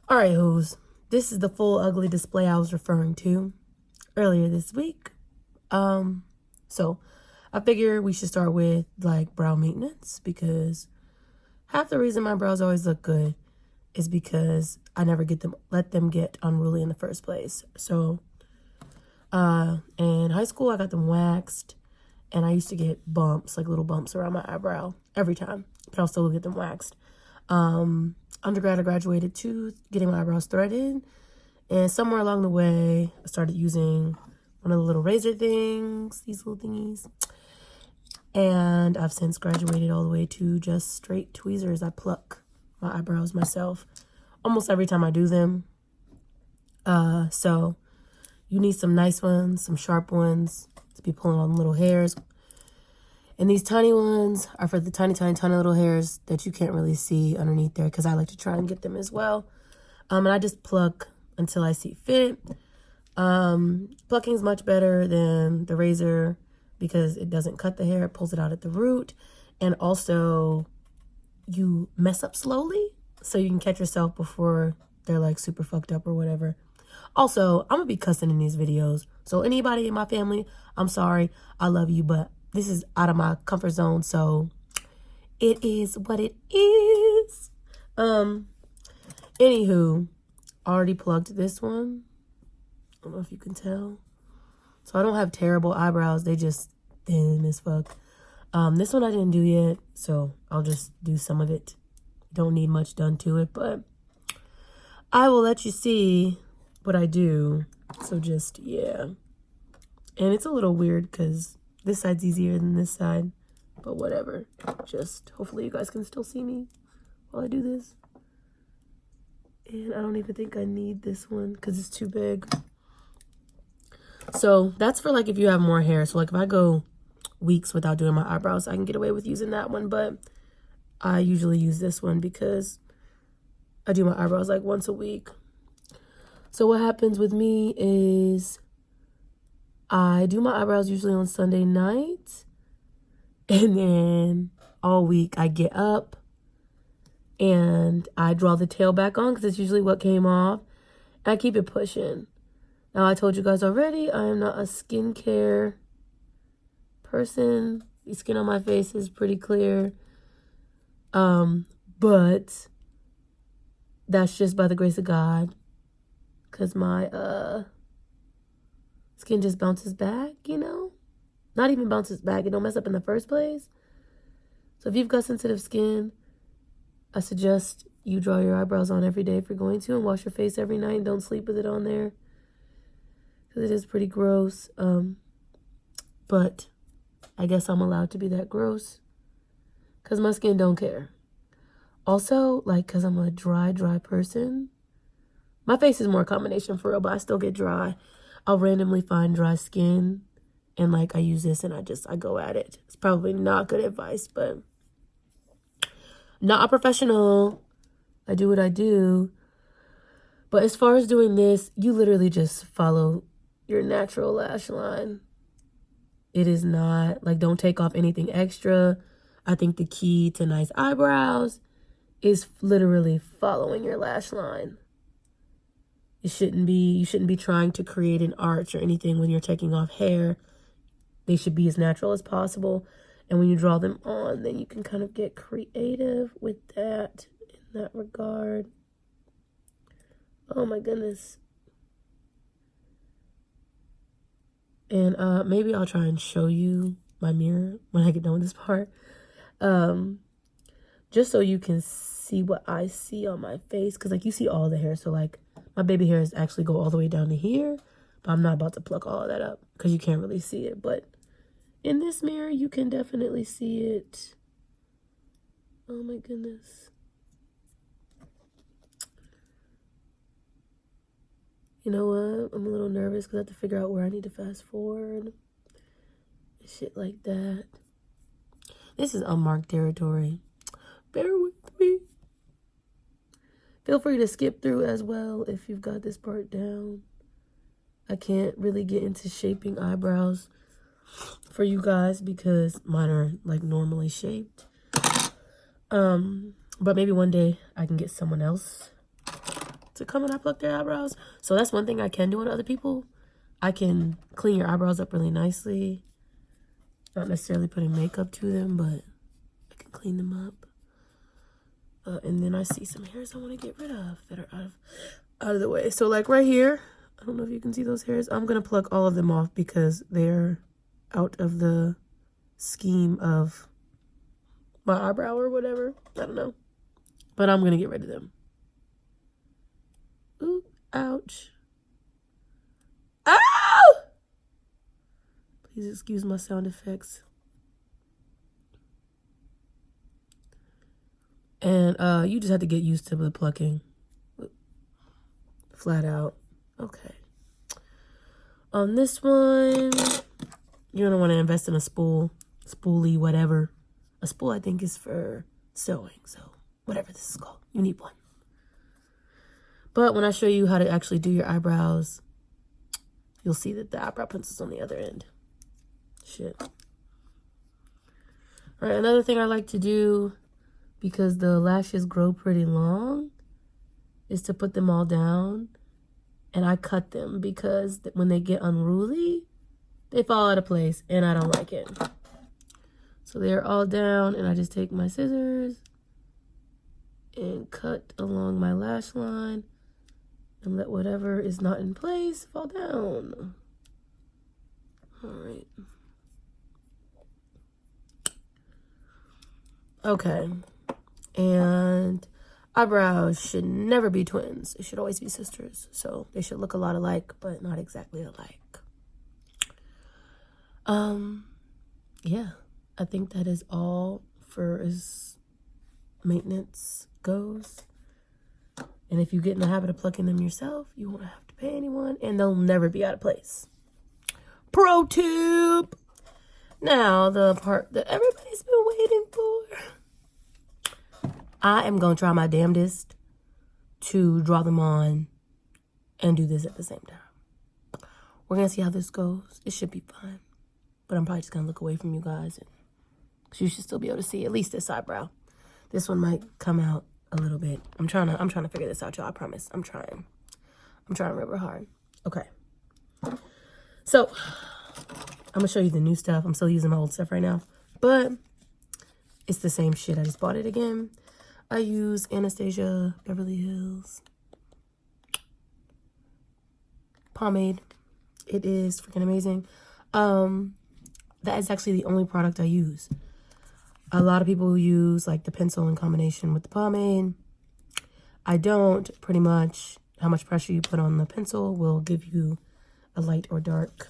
All right, hoes. This is the full ugly display I was referring to earlier this week. So I figure we should start with like brow maintenance, because half the reason my brows always look good is because I never let them get unruly in the first place. So in high school I got them waxed, and I used to get bumps, like little bumps around my eyebrow every time, but I'll still get them waxed. Undergrad, I graduated to getting my eyebrows threaded, and somewhere along the way I started using one of the little razor things, these little thingies, and I've since graduated all the way to just straight tweezers. I pluck my eyebrows myself almost every time I do them. So you need some nice ones, some sharp ones to be pulling on little hairs. And these tiny ones are for the tiny, tiny, tiny little hairs that you can't really see underneath there, because I like to try and get them as well. And I just pluck until I see fit. Plucking is much better than the razor because it doesn't cut the hair, it pulls it out at the root. And also you mess up slowly, so you can catch yourself before they're like super fucked up or whatever. Also, I'm gonna be cussing in these videos, so anybody in my family, I'm sorry, I love you, but this is out of my comfort zone, so it is what it is. Anywho, already plugged this one. I don't know if you can tell. So I don't have terrible eyebrows, they just thin as fuck. This one I didn't do yet, so I'll just do some of it. Don't need much done to it, but I will let you see what I do. So just, yeah. And it's a little weird because this side's easier than this side, but whatever. Just hopefully you guys can still see me while I do this. And I don't even think I need this one because it's too big. So that's for like if you have more hair. So like if I go weeks without doing my eyebrows, I can get away with using that one, but I usually use this one because I do my eyebrows like once a week. So what happens with me is I do my eyebrows usually on Sunday night, and then all week I get up and I draw the tail back on because it's usually what came off, and I keep it pushing. Now, I told you guys already, I am not a skincare person. The skin on my face is pretty clear, but that's just by the grace of God, because my skin just bounces back, you know? Not even bounces back. It don't mess up in the first place. So if you've got sensitive skin, I suggest you draw your eyebrows on every day if you're going to, and wash your face every night and don't sleep with it on there, because it is pretty gross. But I guess I'm allowed to be that gross because my skin don't care. Also, like, because I'm a dry person, my face is more a combination for real, but I still get dry. I'll randomly find dry skin, and like I use this and I go at it. It's probably not good advice, but not a professional. I do what I do. But as far as doing this, you literally just follow your natural lash line. It is not like, don't take off anything extra. I think the key to nice eyebrows is literally following your lash line. You shouldn't be trying to create an arch or anything when you're taking off hair. They should be as natural as possible. And when you draw them on, then you can kind of get creative with that in that regard. Oh my goodness. And maybe I'll try and show you my mirror when I get done with this part. Just so you can see what I see on my face. Because like you see all the hair. So like my baby hairs actually go all the way down to here. But I'm not about to pluck all of that up because you can't really see it. But in this mirror, you can definitely see it. Oh my goodness. You know what? I'm a little nervous because I have to figure out where I need to fast forward. And shit like that. This is unmarked territory. Bear with me. Feel free to skip through as well if you've got this part down. I can't really get into shaping eyebrows for you guys because mine are like normally shaped. But maybe one day I can get someone else to come and I pluck their eyebrows. So that's one thing I can do on other people. I can clean your eyebrows up really nicely. Not necessarily putting makeup to them, but I can clean them up. And then I see some hairs I want to get rid of that are out of the way. So like right here, I don't know if you can see those hairs. I'm going to pluck all of them off because they're out of the scheme of my eyebrow or whatever. I don't know. But I'm going to get rid of them. Ooh, ouch. Ow! Please excuse my sound effects. And you just have to get used to the plucking. Flat out. Okay. On this one, you're gonna want to invest in a spoolie, whatever. A spool, I think, is for sewing. So whatever this is called, you need one. But when I show you how to actually do your eyebrows, you'll see that the eyebrow pencil's on the other end. Shit. All right, another thing I like to do, because the lashes grow pretty long, is to put them all down. And I cut them because when they get unruly, they fall out of place and I don't like it. So they're all down and I just take my scissors and cut along my lash line and let whatever is not in place fall down. All right. Okay. And eyebrows should never be twins. They should always be sisters. So they should look a lot alike, but not exactly alike. Yeah, I think that is all for as maintenance goes. And if you get in the habit of plucking them yourself, you won't have to pay anyone and they'll never be out of place. Pro tip! Now, the part that everybody's been waiting for. I am going to try my damnedest to draw them on and do this at the same time. We're going to see how this goes. It should be fun. But I'm probably just going to look away from you guys. And you should still be able to see at least this eyebrow. This one might come out a little bit. I'm trying to figure this out, y'all. I promise. I'm trying real hard. Okay. So, I'm going to show you the new stuff. I'm still using my old stuff right now. But it's the same shit. I just bought it again. I use Anastasia Beverly Hills pomade. It is freaking amazing. That is actually the only product I use. A lot of people use like the pencil in combination with the pomade. I don't. Pretty much how much pressure you put on the pencil will give you a light or dark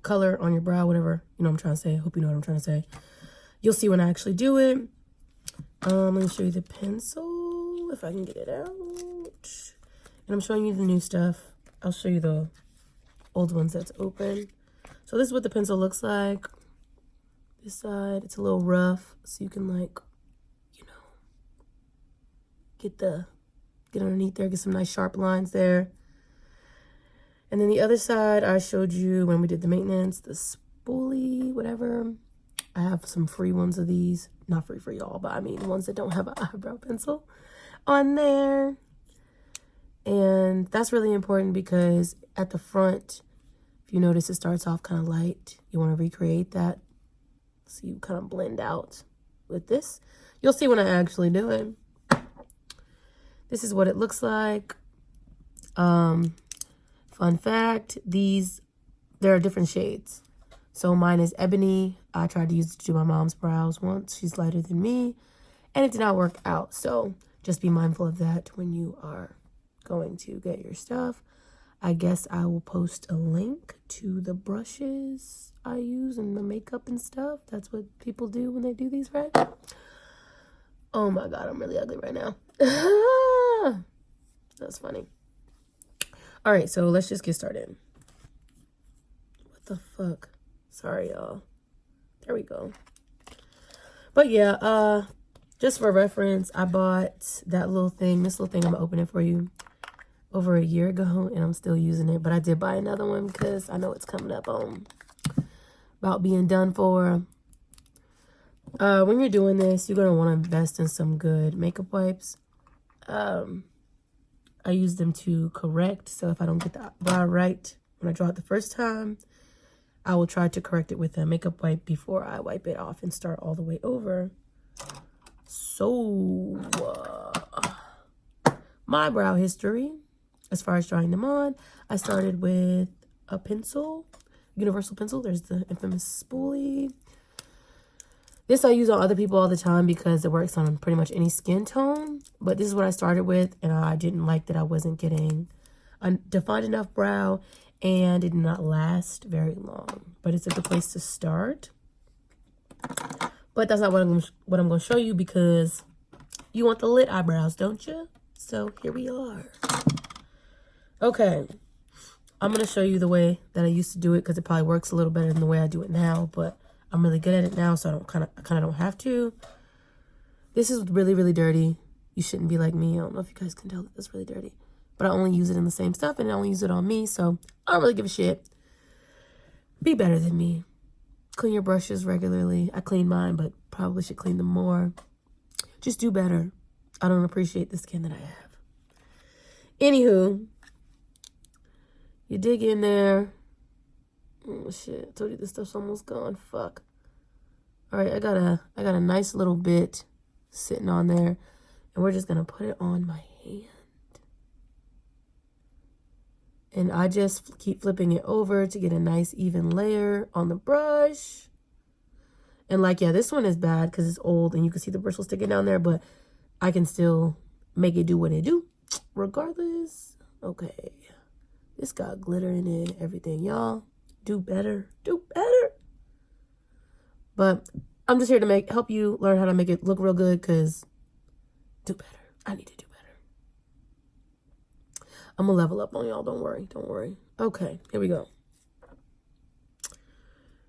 color on your brow, whatever. You know what I'm trying to say. I hope you know what I'm trying to say. You'll see when I actually do it. Let me show you the pencil, if I can get it out. And I'm showing you the new stuff. I'll show you the old ones that's open. So this is what the pencil looks like. This side, it's a little rough, so you can like, you know, get underneath there, get some nice sharp lines there. And then the other side, I showed you when we did the maintenance, the spoolie, whatever. I have some free ones of these. Not free for y'all, but I mean ones that don't have an eyebrow pencil on there. And that's really important because at the front, if you notice, it starts off kind of light. You want to recreate that so you kind of blend out with this. You'll see when I actually do it. This is what it looks like. Fun fact, there are different shades. So mine is ebony. I tried to use it to do my mom's brows once. She's lighter than me. And it did not work out. So just be mindful of that when you are going to get your stuff. I guess I will post a link to the brushes I use and the makeup and stuff. That's what people do when they do these, right? Oh my God, I'm really ugly right now. That's funny. All right, so let's just get started. What the fuck? Sorry, y'all. There we go. But yeah, just for reference, I bought that little thing. This little thing, I'm gonna open it for you, over a year ago, and I'm still using it. But I did buy another one because I know it's coming up on about being done for. When you're doing this, you're gonna want to invest in some good makeup wipes. I use them to correct. So if I don't get the brow right when I draw it the first time, I will try to correct it with a makeup wipe before I wipe it off and start all the way over. So, my brow history, as far as drawing them on, I started with a pencil, universal pencil. There's the infamous spoolie. This I use on other people all the time because it works on pretty much any skin tone. But this is what I started with, and I didn't like that I wasn't getting a defined enough brow, and it did not last very long. But it's a good place to start. But that's not what I'm going to show you, because you want the lit eyebrows, don't you? So here we are. Okay. I'm going to show you the way that I used to do it, because it probably works a little better than the way I do it now. But I'm really good at it now, so I kind of don't have to. This is really, really dirty. You shouldn't be like me. I don't know if you guys can tell that it's really dirty. But I only use it in the same stuff, and I only use it on me, so I don't really give a shit. Be better than me. Clean your brushes regularly. I clean mine, but probably should clean them more. Just do better. I don't appreciate the skin that I have. Anywho, you dig in there. Oh shit, I told you this stuff's almost gone. Fuck. All right, I got a nice little bit sitting on there, and we're just gonna put it on my hand. And I just keep flipping it over to get a nice even layer on the brush. And like, yeah, this one is bad because it's old and you can see the bristle sticking down there, but I can still make it do what it do regardless. Okay. This got glitter in it, everything. Y'all, do better. Do better. But I'm just here to help you learn how to make it look real good, because do better. I need to do better. I'm going to level up on y'all. Don't worry. Don't worry. Okay, here we go.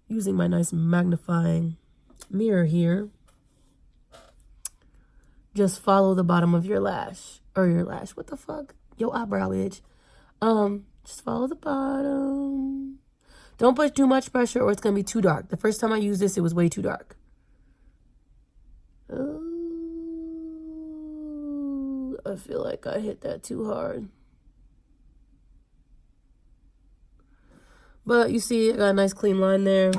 Using my nice magnifying mirror here. Just follow the bottom of your lash. Or your lash. What the fuck? Your eyebrow edge. Just follow the bottom. Don't put too much pressure or it's going to be too dark. The first time I used this, it was way too dark. Ooh, I feel like I hit that too hard. But you see, I got a nice clean line there.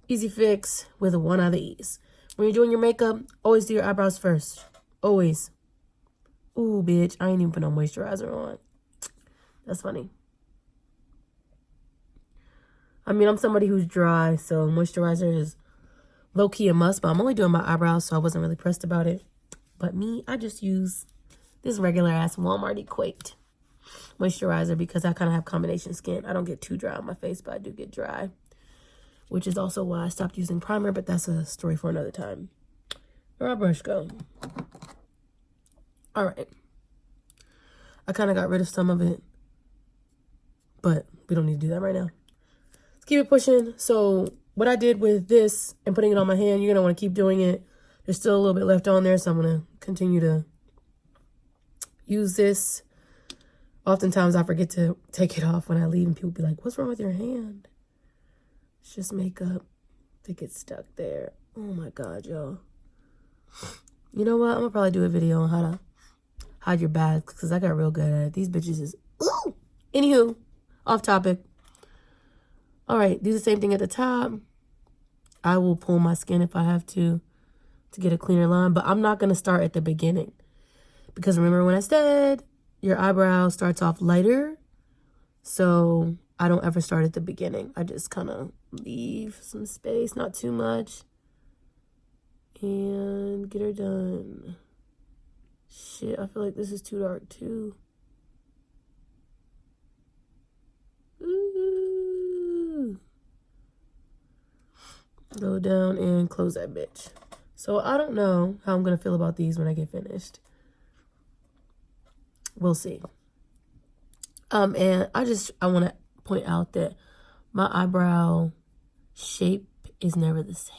Easy fix with a one out of ease. When you're doing your makeup, always do your eyebrows first. Always. Ooh, bitch, I ain't even put no moisturizer on. That's funny. I mean, I'm somebody who's dry, so moisturizer is low-key a must, but I'm only doing my eyebrows, so I wasn't really pressed about it. But me, I just use this regular-ass Walmart Equate moisturizer because I kind of have combination skin. I don't get too dry on my face, but I do get dry, which is also why I stopped using primer, but that's a story for another time. Where'd my brush go? All right. I kind of got rid of some of it, but we don't need to do that right now. Let's keep it pushing. So what I did with this and putting it on my hand, you're going to want to keep doing it. There's still a little bit left on there, so I'm going to continue to use this. Oftentimes I forget to take it off when I leave, and people be like, what's wrong with your hand? It's just makeup. They get stuck there. Oh my God, y'all. You know what? I'm going to probably do a video on how to hide your bags, because I got real good at it. These bitches is, ooh! Anywho, off topic. All right, do the same thing at the top. I will pull my skin if I have to get a cleaner line, but I'm not going to start at the beginning, because remember when I said your eyebrow starts off lighter, so I don't ever start at the beginning. I just kind of leave some space, not too much, and get her done. Shit, I feel like this is too dark too. Ooh. Go down and close that bitch. So I don't know how I'm going to feel about these when I get finished. We'll see. And I want to point out that my eyebrow shape is never the same.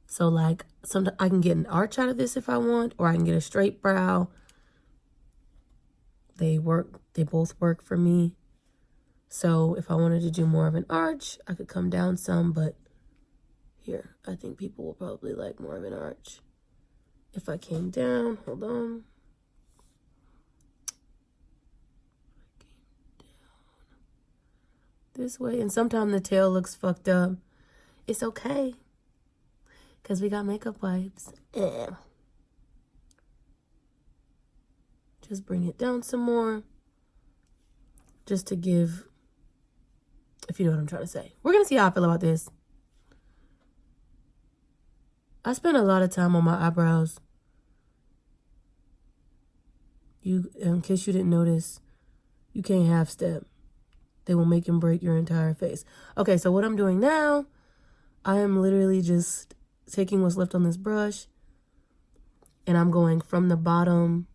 So like, sometimes I can get an arch out of this if I want, or I can get a straight brow. They both work for me. So if I wanted to do more of an arch, I could come down some, but here, I think people will probably like more of an arch. If I came down, hold on. this way. And sometimes the tail looks fucked up. It's okay, because we got makeup wipes. Just bring it down some more. Just to give, if you know what I'm trying to say. We're going to see how I feel about this. I spend a lot of time on my eyebrows. In case you didn't notice, you can't half step. They will make and break your entire face. Okay, so what I'm doing now, I am literally just taking what's left on this brush, and I'm going from the bottom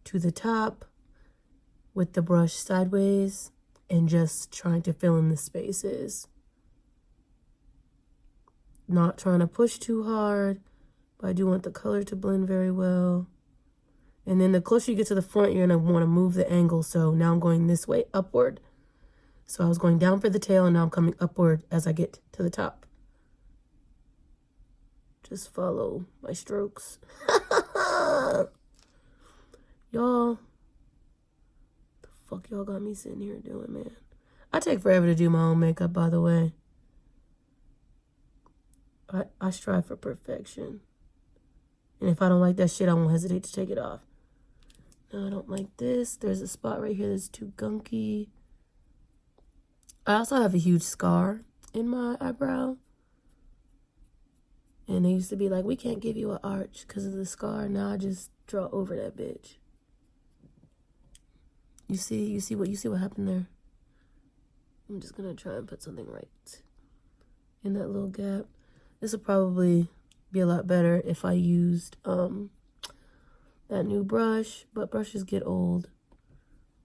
to the top with the brush sideways and just trying to fill in the spaces. Not trying to push too hard, but I do want the color to blend very well. And then the closer you get to the front, you're going to want to move the angle. So now I'm going this way, upward. So I was going down for the tail, and now I'm coming upward as I get to the top. Just follow my strokes. Y'all, the fuck y'all got me sitting here doing, man? I take forever to do my own makeup, by the way. I strive for perfection. And if I don't like that shit, I won't hesitate to take it off. No, I don't like this. There's a spot right here that's too gunky. I also have a huge scar in my eyebrow. And they used to be like, we can't give you an arch because of the scar. Now I just draw over that bitch. You see what happened there? I'm just gonna try and put something right in that little gap. This would probably be a lot better if I used that new brush, but brushes get old.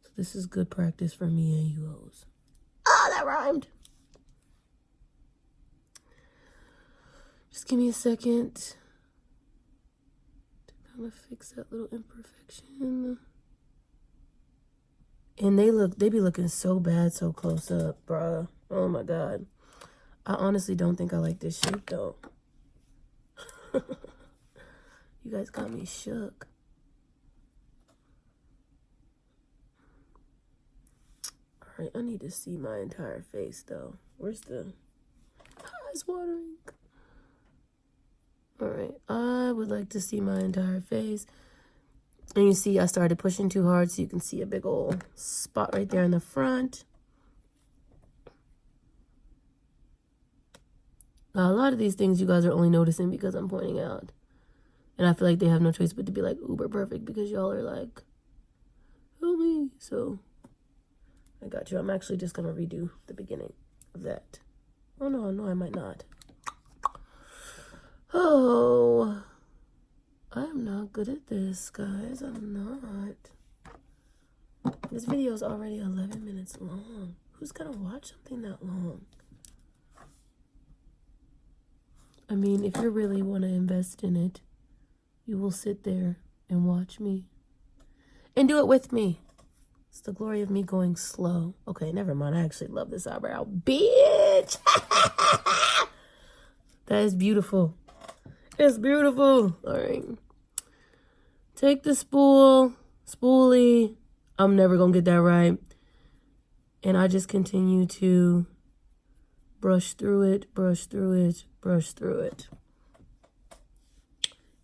So this is good practice for me and you hoes. Ah, that rhymed. Just give me a second to kind of fix that little imperfection. And they be looking so bad so close up, bruh. Oh my God. I honestly don't think I like this shape though. You guys got me shook. All right, I need to see my entire face though. Where's the eyes watering? All right, I would like to see my entire face. And you see I started pushing too hard, so you can see a big old spot right there in the front. Now, a lot of these things you guys are only noticing because I'm pointing out. And I feel like they have no choice but to be like uber perfect because y'all are like, help me. So I got you. I'm actually just going to redo the beginning of that. Oh, no, I might not. Oh, I'm not good at this, guys. I'm not. This video is already 11 minutes long. Who's going to watch something that long? I mean, if you really want to invest in it, you will sit there and watch me. And do it with me. It's the glory of me going slow. Okay, never mind. I actually love this eyebrow. Bitch! That is beautiful. It's beautiful. All right. Take the spoolie. I'm never going to get that right. And I just continue to brush through it, brush through it, brush through it.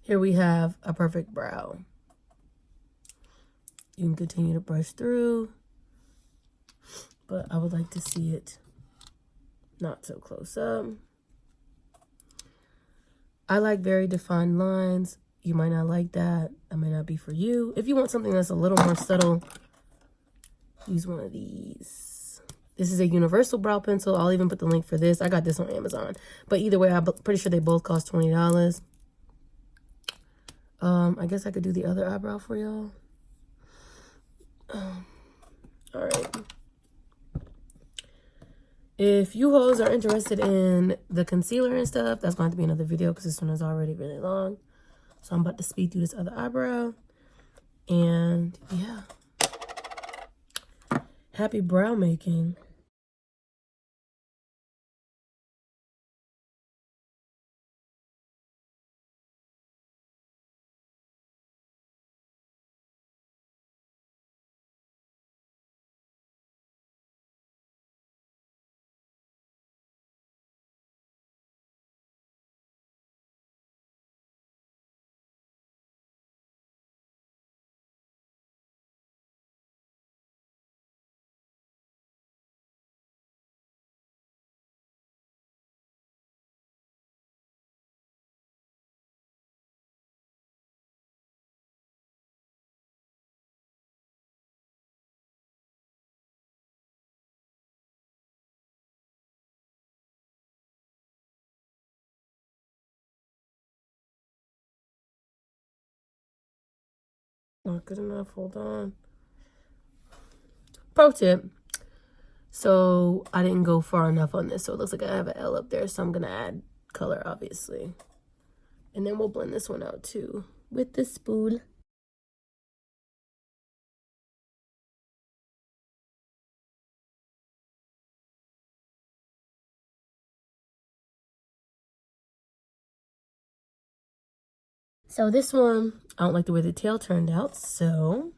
Here we have a perfect brow. You can continue to brush through, but I would like to see it not so close up. I like very defined lines. You might not like that. That may not be for you. If you want something that's a little more subtle, use one of these. This is a universal brow pencil. I'll even put the link for this. I got this on Amazon. But either way, I'm pretty sure they both cost $20. I guess I could do the other eyebrow for y'all. All right. If you hoes are interested in the concealer and stuff, that's going to be another video because this one is already really long. So I'm about to speed through this other eyebrow. And yeah. Happy brow making. Not good enough. Hold on. Pro tip. So I didn't go far enough on this. So it looks like I have an L up there. So I'm going to add color, obviously. And then we'll blend this one out too with the spool. So this one, I don't like the way the tail turned out. So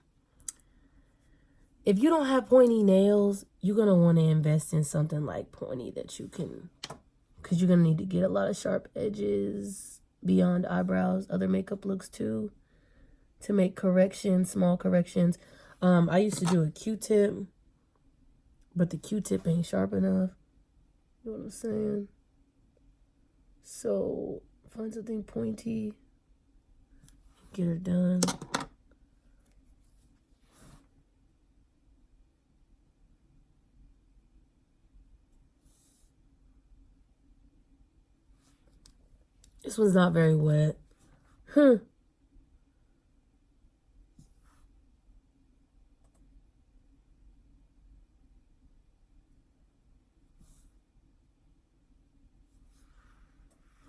if you don't have pointy nails, you're going to want to invest in something like pointy that you can, because you're going to need to get a lot of sharp edges beyond eyebrows, other makeup looks too, to make corrections, small corrections. I used to do a Q-tip, but the Q-tip ain't sharp enough. You know what I'm saying? So find something pointy, get her done. This one's not very wet. All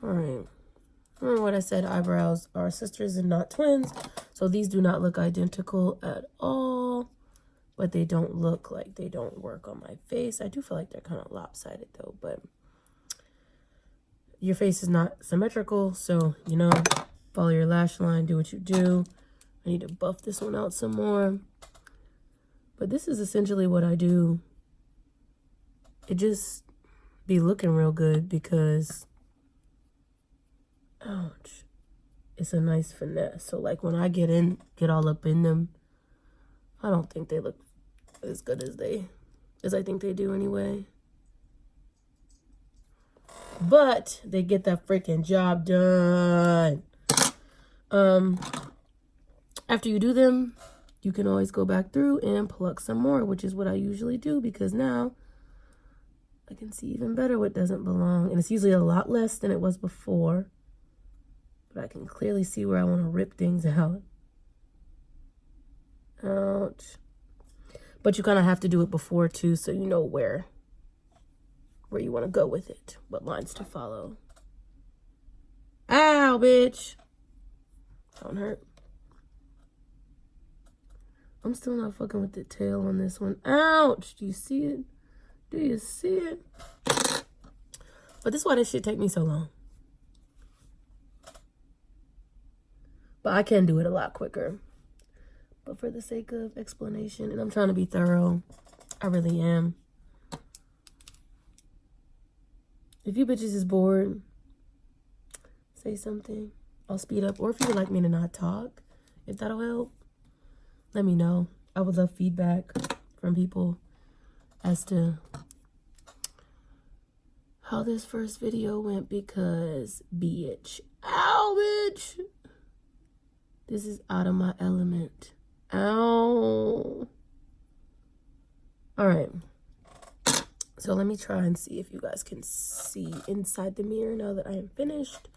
right. Remember what I said, eyebrows are sisters and not twins. So these do not look identical at all. But they don't look like they don't work on my face. I do feel like they're kind of lopsided though. But your face is not symmetrical. So, you know, follow your lash line. Do what you do. I need to buff this one out some more. But this is essentially what I do. It just be looking real good because, ouch, it's a nice finesse. So like when I get all up in them, I don't think they look as good as I think they do anyway. But they get that freaking job done. After you do them, you can always go back through and pluck some more, which is what I usually do because now I can see even better what doesn't belong. And it's usually a lot less than it was before. But I can clearly see where I want to rip things out. Ouch. But you kind of have to do it before too, so you know where you want to go with it. What lines to follow. Ow, bitch. Don't hurt. I'm still not fucking with the tail on this one. Ouch. Do you see it? Do you see it? But this is why this shit take me so long. But I can do it a lot quicker. But for the sake of explanation, and I'm trying to be thorough, I really am. If you bitches is bored, say something. I'll speed up. Or if you would like me to not talk, if that'll help, let me know. I would love feedback from people as to how this first video went because, bitch. Ow, bitch. This is out of my element. Ow. All right. So let me try and see if you guys can see inside the mirror now that I am finished.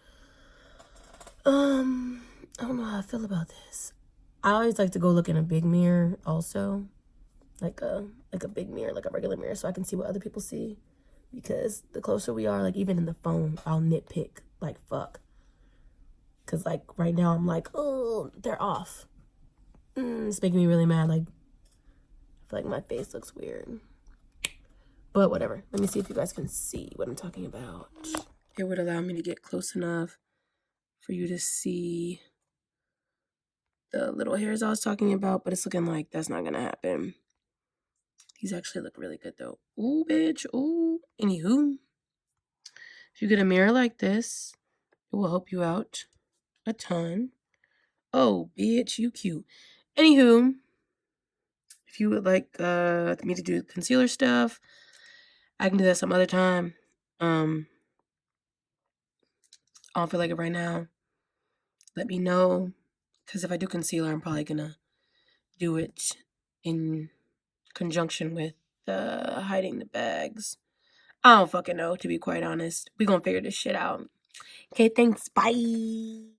I don't know how I feel about this. I always like to go look in a big mirror also. Like a big mirror, like a regular mirror, so I can see what other people see. Because the closer we are, like even in the phone, I'll nitpick like fuck. Cause like right now I'm like, oh, they're off. It's making me really mad. Like I feel like my face looks weird. But whatever. Let me see if you guys can see what I'm talking about. It would allow me to get close enough for you to see the little hairs I was talking about, but it's looking like that's not gonna happen. These actually look really good though. Ooh, bitch. Ooh. Anywho, if you get a mirror like this, it will help you out a ton. Oh, bitch, you cute. Anywho, if you would like me to do concealer stuff, I can do that some other time. I don't feel like it right now. Let me know, because if I do concealer, I'm probably gonna do it in conjunction with hiding the bags. I don't fucking know, to be quite honest. We gonna figure this shit out. Okay, thanks. Bye.